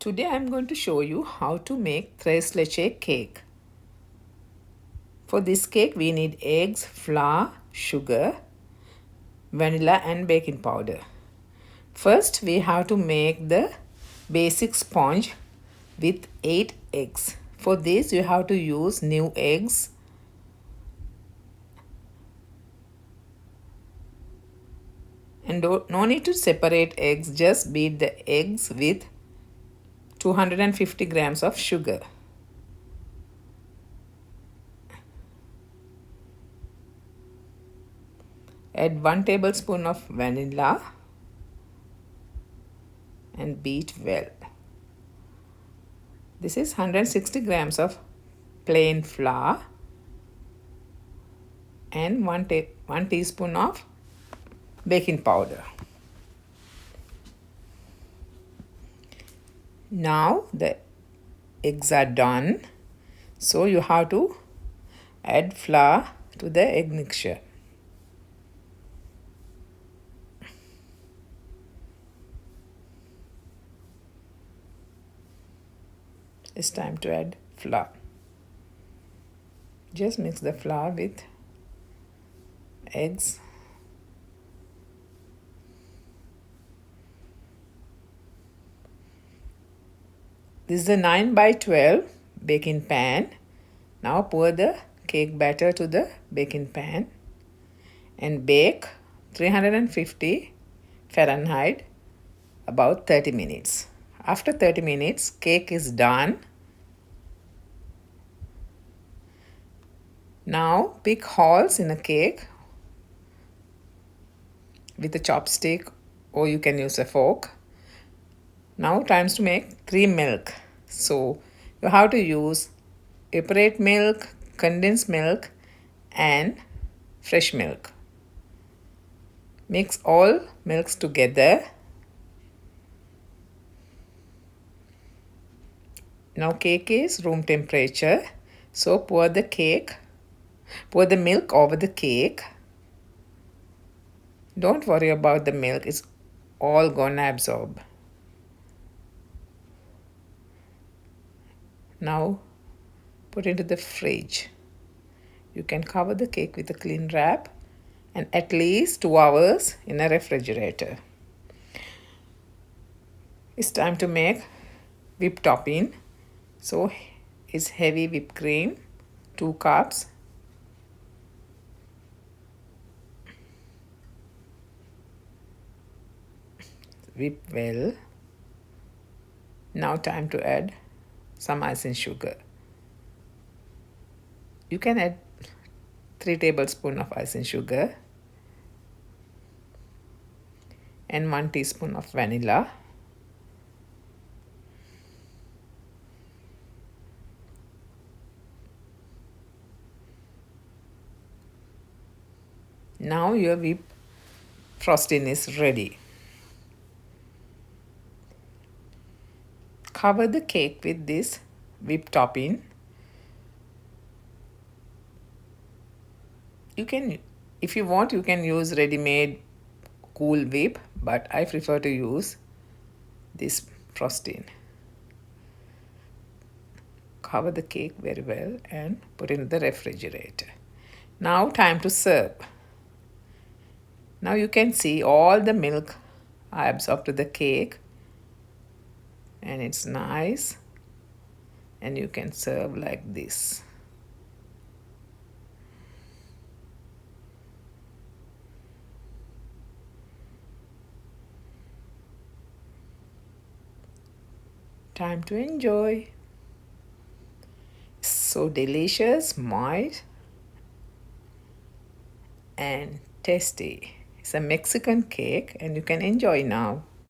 Today I'm going to show you how to make Tres Leches cake. For this cake we need eggs, flour, sugar, vanilla and baking powder. First we have to make the basic sponge with 8 eggs. For this you have to use new eggs. And no need to separate eggs, just beat the eggs with 250 grams of sugar. Add 1 tablespoon of vanilla and beat well. This is 160 grams of plain flour and 1 teaspoon of baking powder. Now the eggs are done, so you have to add flour to the egg mixture. It's time to add flour. Just mix the flour with eggs. This is a 9 by 12 baking pan. Now pour the cake batter to the baking pan and bake 350 Fahrenheit about 30 minutes. After 30 minutes, cake is done. Now pick holes in a cake with a chopstick, or you can use a fork. Now time to make cream milk. So you have to use evaporated milk, condensed milk and fresh milk. Mix all milks together. Now cake is room temperature. So pour the milk over the cake. Don't worry about the milk, it's all gonna absorb. Now put into the fridge. You can cover the cake with a clean wrap and at least 2 hours in a refrigerator. It's time to make whipped topping. So it's heavy whipped cream, 2 cups. Whip well. Now time to add some icing sugar. You can add 3 tablespoons of icing sugar and 1 teaspoon of vanilla. Now your whipped frosting is ready. Cover the cake with this whipped topping. If you want, you can use ready-made cool whip, but I prefer to use this frosting. Cover the cake very well and put it in the refrigerator. Now time to serve. Now you can see all the milk I absorbed to the cake and it's nice, and you can serve like this. Time to enjoy. So delicious, moist and tasty. It's a Mexican cake and you can enjoy now.